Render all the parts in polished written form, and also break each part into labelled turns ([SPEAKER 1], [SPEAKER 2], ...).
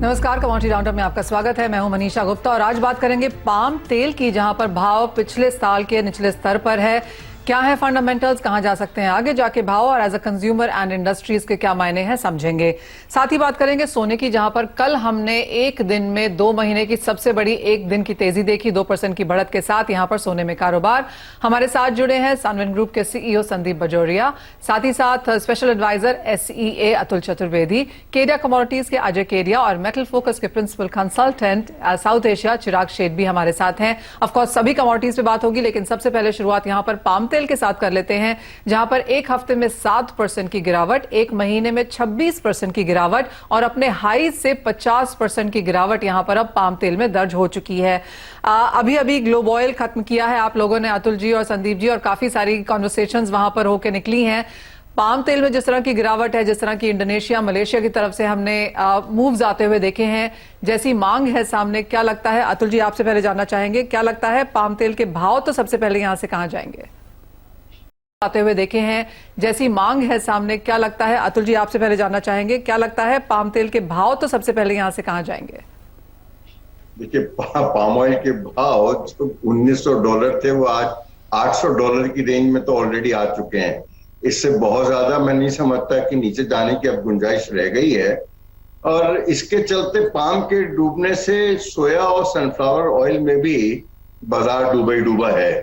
[SPEAKER 1] नमस्कार, commodity roundup में आपका स्वागत है। मैं हूं मनीषा गुप्ता और आज बात करेंगे पाम तेल की, जहां पर भाव पिछले साल के निचले स्तर पर है। क्या है फंडामेंटल्स, कहां जा सकते हैं आगे जाके भाव, और as a consumer and industries के क्या मायने हैं समझेंगे। साथ ही बात करेंगे सोने की, जहां पर कल हमने एक दिन में 2 महीने की सबसे बड़ी एक दिन की तेजी देखी, 2% की बढ़त के साथ यहां पर सोने में कारोबार। हमारे साथ जुड़े हैं सनविन ग्रुप के सीईओ संदीप बजोरिया, साथ ही साथ special adviser SEA Atul Chaturvedi, Kedia commodities के अजय केडिया और मेटल फोकस के principal consultant South Asia Chirag Sheth भी हमारे साथ हैं। ऑफकोर्स सभी कमोडिटीज पे बात होगी, लेकिन सबसे पहले शुरुआत यहां पर पाम तेल के साथ कर लेते हैं, जहां पर एक हफ्ते में 7% की गिरावट, एक महीने में 26% की गिरावट और अपने हाई से 50% की गिरावट यहां पर अब पाम तेल में दर्ज हो चुकी है। अभी अभी ग्लोब ऑयल खत्म किया है आप लोगों ने, अतुल जी और संदीप जी, और काफी सारी कॉन्वर्सेशंस वहां पर होकर निकली हैं। पाम तेल में जिस तरह की गिरावट है, जिस तरह की इंडोनेशिया मलेशिया की तरफ से हमने मूव्स आते हुए देखे हैं, जैसी मांग है सामने, क्या लगता है अतुल जी, आपसे पहले जानना चाहेंगे, क्या लगता है पाम तेल के भाव तो सबसे पहले यहां से कहां जाएंगे? आते हुए देखे हैं, जैसी मांग है सामने, क्या लगता है अतुल जी, आपसे पहले जानना चाहेंगे, क्या लगता है पाम तेल के भाव तो सबसे पहले यहां से कहां जाएंगे?
[SPEAKER 2] देखिए, पाम ऑयल के भाव जो $1900 थे वो आज $800 की रेंज में तो ऑलरेडी आ चुके हैं। इससे बहुत ज्यादा मैं नहीं समझता कि नीचे जाने की अब गुंजाइश रह गई है। और इसके चलते पाम के डूबने से सोया और सनफ्लावर ऑयल में भी बाजार डूबा है।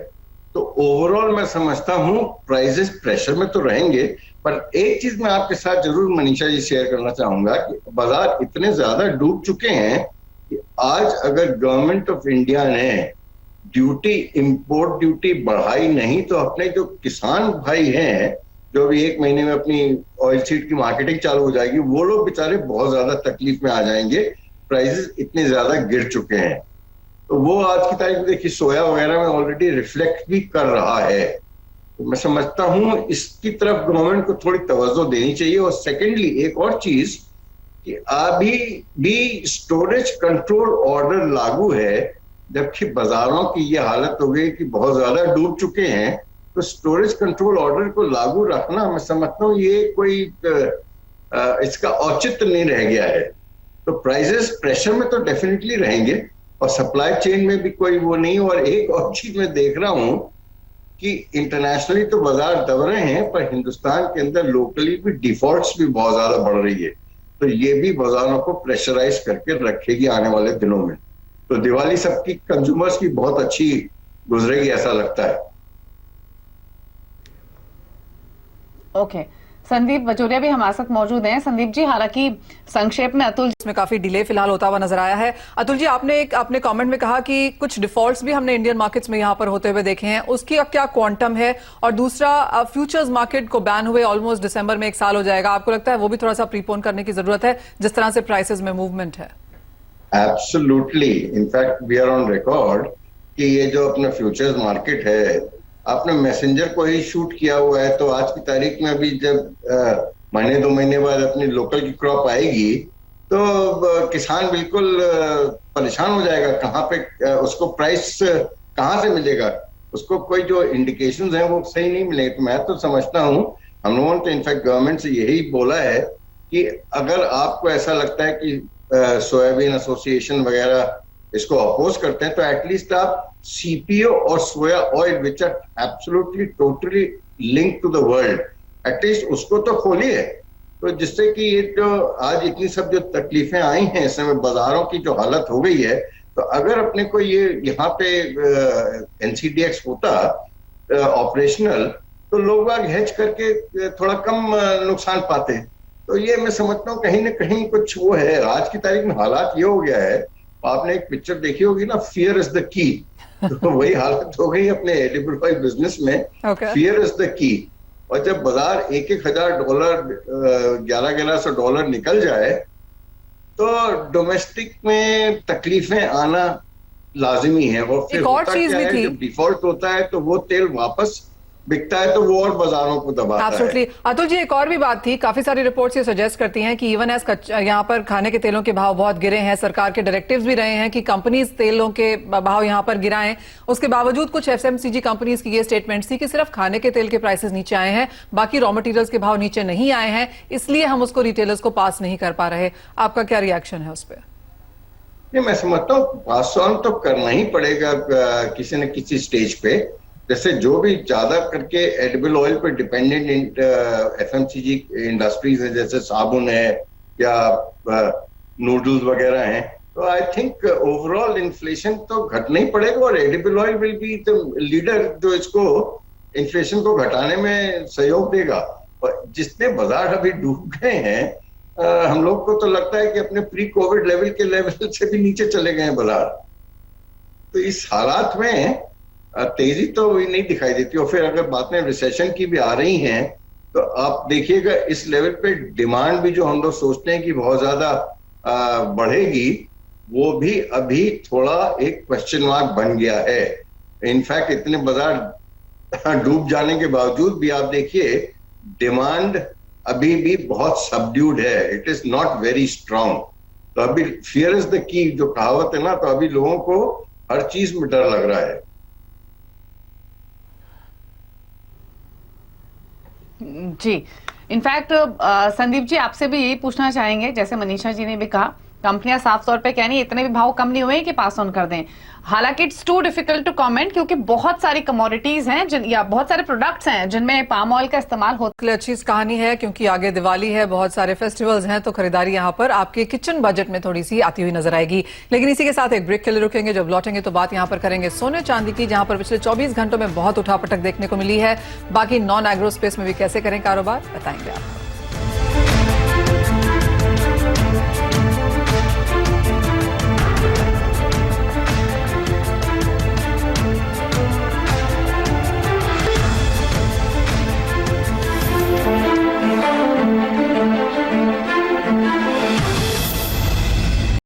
[SPEAKER 2] तो ओवरऑल मैं समझता हूं प्राइसेस प्रेशर में तो रहेंगे, पर एक चीज मैं आपके साथ जरूर मनीषा जी शेयर करना चाहूंगा कि बाजार इतने ज्यादा डूब चुके हैं कि आज अगर गवर्नमेंट ऑफ इंडिया ने इंपोर्ट ड्यूटी बढ़ाई नहीं तो अपने जो किसान भाई हैं, जो भी 1 महीने में अपनी ऑयल सीड की मार्केटिंग चालू हो जाएगी, वो लोग बेचारे बहुत ज्यादा तकलीफ में आ जाएंगे। प्राइसेस इतने ज्यादा गिर चुके हैं, तो वो आज की तारीख में देखिए सोया वगैरह में ऑलरेडी रिफ्लेक्ट भी कर रहा है। तो मैं समझता हूं इसकी तरफ गवर्नमेंट को थोड़ी तवज्जो देनी चाहिए। और सेकेंडली एक और चीज कि अभी भी स्टोरेज कंट्रोल ऑर्डर लागू है, जबकि बाजारों की ये हालत हो गई कि बहुत ज्यादा डूब चुके हैं। तो स्टोरेज कंट्रोल ऑर्डर को लागू रखना, मैं समझता हूँ ये कोई इसका औचित्य नहीं रह गया है। तो प्राइसेस प्रेशर में तो डेफिनेटली रहेंगे और सप्लाई चेन में भी कोई वो नहीं। और एक और चीज मैं देख रहा हूं कि इंटरनेशनली तो बाजार दब रहे हैं, पर हिंदुस्तान के अंदर लोकली भी डिफॉल्ट्स भी बहुत ज्यादा बढ़ रही है। तो ये भी बाजारों को प्रेशराइज करके रखेगी आने वाले दिनों में। तो दिवाली सबकी कंज्यूमर्स की बहुत अच्छी गुजरेगी ऐसा लगता है।
[SPEAKER 3] ओके, संदीप बजोरिया भी हमारे साथ मौजूद हैं। संदीप जी, हालांकि संक्षेप में अतुल
[SPEAKER 1] इसमें काफी डिले फिलहाल होता हुआ नजर आया है। अतुल जी, आपने एक अपने कमेंट में कहा कि कुछ डिफॉल्ट्स भी हमने इंडियन मार्केट्स में यहां पर होते हुए देखे हैं, उसकी क्या क्वांटम है? और दूसरा, फ्यूचर्स मार्केट को बैन हुए ऑलमोस्ट दिसंबर में 1 साल हो जाएगा, आपको लगता है वो भी थोड़ा सा प्रीपोन करने की जरूरत है जिस तरह से प्राइसेस में मूवमेंट है?
[SPEAKER 2] Absolutely, in fact we are on record कि ये जो अपना फ्यूचर्स मार्केट है, आपने मैसेंजर को ही शूट किया हुआ है। तो आज की तारीख में अभी जब महीने 2 महीने बाद अपनी लोकल की क्रॉप आएगी तो किसान बिल्कुल परेशान हो जाएगा। कहाँ पे उसको प्राइस कहाँ से मिलेगा, उसको कोई जो इंडिकेशंस हैं वो सही नहीं मिलेंगे। तो मैं तो समझता हूँ, हम लोगों ने तो इनफैक्ट गवर्नमेंट से यही बोला है कि अगर आपको ऐसा लगता है कि सोयाबीन एसोसिएशन वगैरह इसको अपोज करते हैं, तो एटलीस्ट आप सीपीओ और soya oil which are absolutely totally linked to the world, at least उसको तो खोलिए। तो जिससे कि ये जो आज इतनी सब जो तकलीफें आई हैं, इस समय बाजारों की जो हालत हो गई है, तो अगर अपने को ये यहाँ पे एनसीडीएक्स होता ऑपरेशनल, तो लोग बाग हेज करके थोड़ा कम नुकसान पाते। तो ये मैं समझता हूँ कहीं ना कहीं कुछ वो है। आज की तारीख में हालात ये हो गया है, आपने एक पिक्चर देखी होगी ना, फियर इज द की। तो वही हालत हो गई अपने एडिबल ऑयल बिजनेस में। Fear is the key. और जब बाजार $1,000 $1,100 निकल जाए तो डोमेस्टिक में तकलीफें आना लाजिमी है। और फिर होता क्या है, जब डिफॉल्ट होता है तो वो तेल वापस बिकता है तो वो और बाजारों को दबाता है।
[SPEAKER 1] अतुल जी, एक और भी बात थी, काफी सारी रिपोर्ट्स ये सजेस्ट करती हैं कि इवन एज यहाँ पर खाने के तेलों के भाव बहुत गिरे हैं, सरकार के डायरेक्टिव्स भी रहे हैं कि कंपनीज तेलों के भाव यहाँ पर गिराएं। उसके बावजूद कुछ एफएमसीजी कंपनीज की ये स्टेटमेंट थी कि सिर्फ खाने के तेल के प्राइसेस नीचे आए हैं, बाकी रॉ मटेरियल्स के भाव नीचे नहीं आए हैं, इसलिए हम उसको रिटेलर्स को पास नहीं कर पा रहे। आपका क्या रिएक्शन है उस पर?
[SPEAKER 2] नहीं, मैं समझता हूँ पास ऑन तो करना ही पड़ेगा किसी न किसी स्टेज पे। जैसे जो भी ज्यादा करके एडिबल ऑयल पे डिपेंडेंट एफएमसीजी इंडस्ट्रीज है, जैसे साबुन है या नूडल्स वगैरह हैं, तो आई थिंक ओवरऑल इन्फ्लेशन तो घटना ही पड़ेगा और edible oil will be the leader जो इसको इन्फ्लेशन को घटाने में सहयोग देगा। और जितने बाजार अभी डूब गए हैं, हम लोग को तो लगता है कि अपने प्री कोविड लेवल के लेवल से भी नीचे चले गए हैं बाजार। तो इस हालात में तेजी तो नहीं दिखाई देती। और फिर अगर बातें रिसेशन की भी आ रही हैं, तो आप देखिएगा इस लेवल पे डिमांड भी जो हम लोग सोचते हैं कि बहुत ज्यादा बढ़ेगी, वो भी अभी थोड़ा एक क्वेश्चन मार्क बन गया है। इनफैक्ट इतने बाजार डूब जाने के बावजूद भी आप देखिए डिमांड अभी भी बहुत सबड्यूड है, it is not very strong. तो अभी फियर इज द की जो कहावत है ना, तो अभी लोगों को हर चीज में डर लग रहा है।
[SPEAKER 3] जी, इनफैक्ट संदीप जी आपसे भी यही पूछना चाहेंगे, जैसे मनीषा जी ने भी कहा कंपनियां साफ तौर पे कह रही इतने भी भाव कम नहीं हुए कि पास ऑन कर दें। हालांकि it's too difficult to comment, क्योंकि बहुत सारी कमोडिटीज हैं या बहुत सारे प्रोडक्ट्स हैं जिनमें पाम ऑयल का इस्तेमाल होता
[SPEAKER 1] के लिए अच्छी कहानी है, क्योंकि आगे दिवाली है, बहुत सारे फेस्टिवल्स हैं, तो खरीदारी यहाँ पर आपके किचन बजट में थोड़ी सी आती हुई नजर आएगी। लेकिन इसी के साथ एक ब्रेक के लिए रुकेंगे। जब लौटेंगे तो बात यहाँ पर करेंगे सोने चांदी की, जहां पर पिछले 24 घंटों में बहुत उठापटक देखने को मिली है। बाकी नॉन एग्रो स्पेस में भी कैसे करें कारोबार, बताएंगे आपको।